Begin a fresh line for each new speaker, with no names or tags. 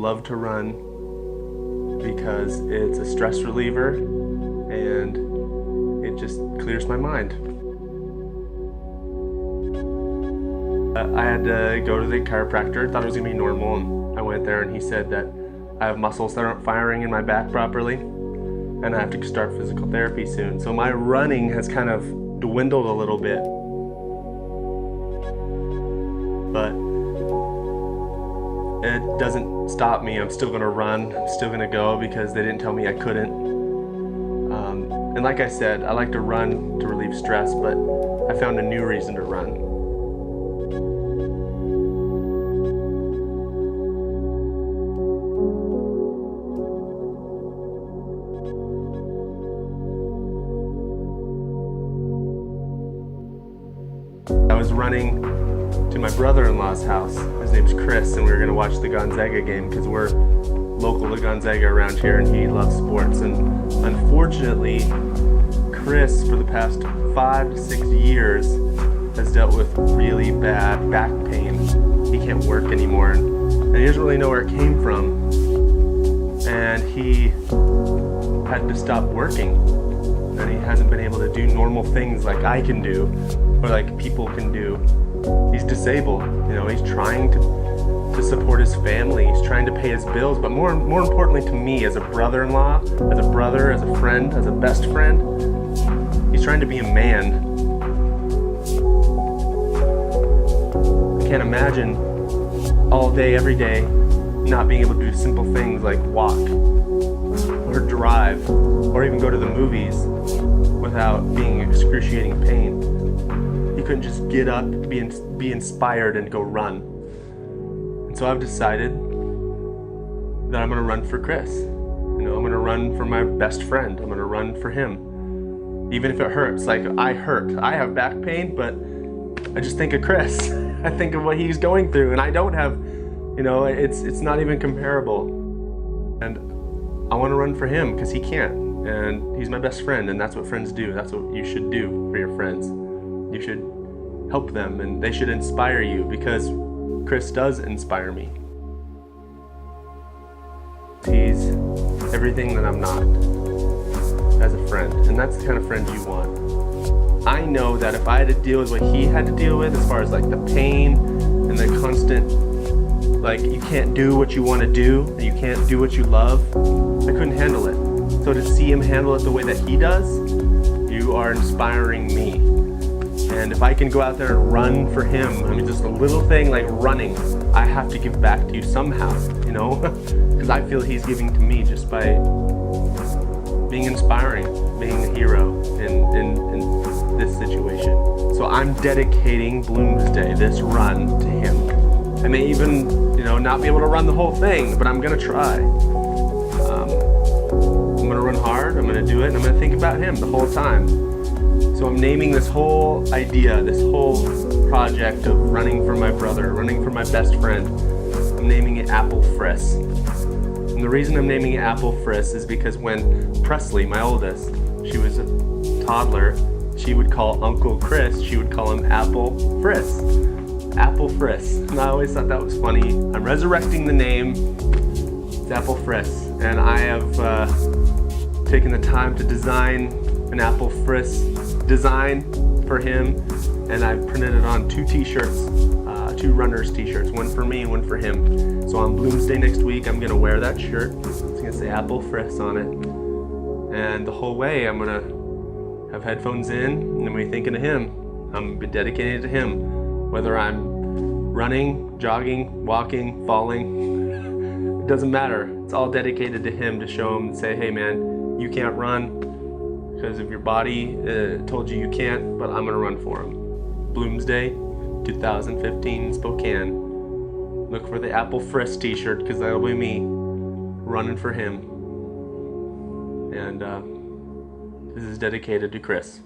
love to run because it's a stress reliever and it just clears my mind. I had to go to the chiropractor. Thought it was gonna be normal, and I went there and he said that I have muscles that aren't firing in my back properly and I have to start physical therapy soon. So my running has kind of dwindled a little bit. But it doesn't stop me. I'm still gonna run. I'm still gonna go because they didn't tell me I couldn't. And like I said, I like to run to relieve stress, but I found a new reason to run. I was running to my brother-in-law's house. His name's Chris, and we were gonna watch the Gonzaga game because we're local to Gonzaga around here and he loves sports. And unfortunately, Chris, for the past 5 to 6 years, has dealt with really bad back pain. He can't work anymore, and he doesn't really know where it came from. And he had to stop working, and he hasn't been able to do normal things like I can do, or like people can do. He's disabled, you know, he's trying to support his family, he's trying to pay his bills, but more importantly to me, as a brother-in-law, as a brother, as a friend, as a best friend, he's trying to be a man. I can't imagine all day, every day, not being able to do simple things like walk, or drive, or even go to the movies without being in excruciating pain. He couldn't just get up, be inspired, and go run. And so I've decided that I'm gonna run for Chris. You know, I'm gonna run for my best friend. I'm gonna run for him. Even if it hurts, like I hurt. I have back pain, but I just think of Chris. I think of what he's going through, and I don't have, you know, it's not even comparable. And I wanna run for him because he can't. And he's my best friend, and that's what friends do. That's what you should do for your friends. You should help them, and they should inspire you, because Chris does inspire me. He's everything that I'm not as a friend, and that's the kind of friend you want. I know that if I had to deal with what he had to deal with, as far as like the pain and the constant, like you can't do what you want to do, and you can't do what you love, I couldn't handle it. So to see him handle it the way that he does, you are inspiring me. And if I can go out there and run for him, I mean, just a little thing like running, I have to give back to you somehow, you know? Because I feel he's giving to me just by being inspiring, being a hero in this situation. So I'm dedicating Bloomsday, this run, to him. I may even, you know, not be able to run the whole thing, but I'm gonna try. I'm gonna run hard, I'm gonna do it, and I'm gonna think about him the whole time. So I'm naming this whole idea, this whole project of running for my brother, running for my best friend, I'm naming it Apple Fris. And the reason I'm naming it Apple Fris is because when Presley, my oldest, she was a toddler, she would call Uncle Chris, she would call him Apple Fris. Apple Fris. And I always thought that was funny. I'm resurrecting the name. It's Apple Fris. And I have taken the time to design an Apple Fris design for him, and I've printed it on 2 t-shirts, 2 runners t-shirts, one for me and one for him. So on Bloomsday next week, I'm gonna wear that shirt. It's gonna say Apple Fris on it. And the whole way, I'm gonna have headphones in, and I'm gonna be thinking of him. I'm gonna be dedicated to him. Whether I'm running, jogging, walking, falling, it doesn't matter. It's all dedicated to him, to show him and say, hey man, you can't run because of your body told you can't, but I'm gonna run for him. Bloomsday 2015 Spokane. Look for the Apple Fris t-shirt, because that'll be me running for him. And this is dedicated to Chris.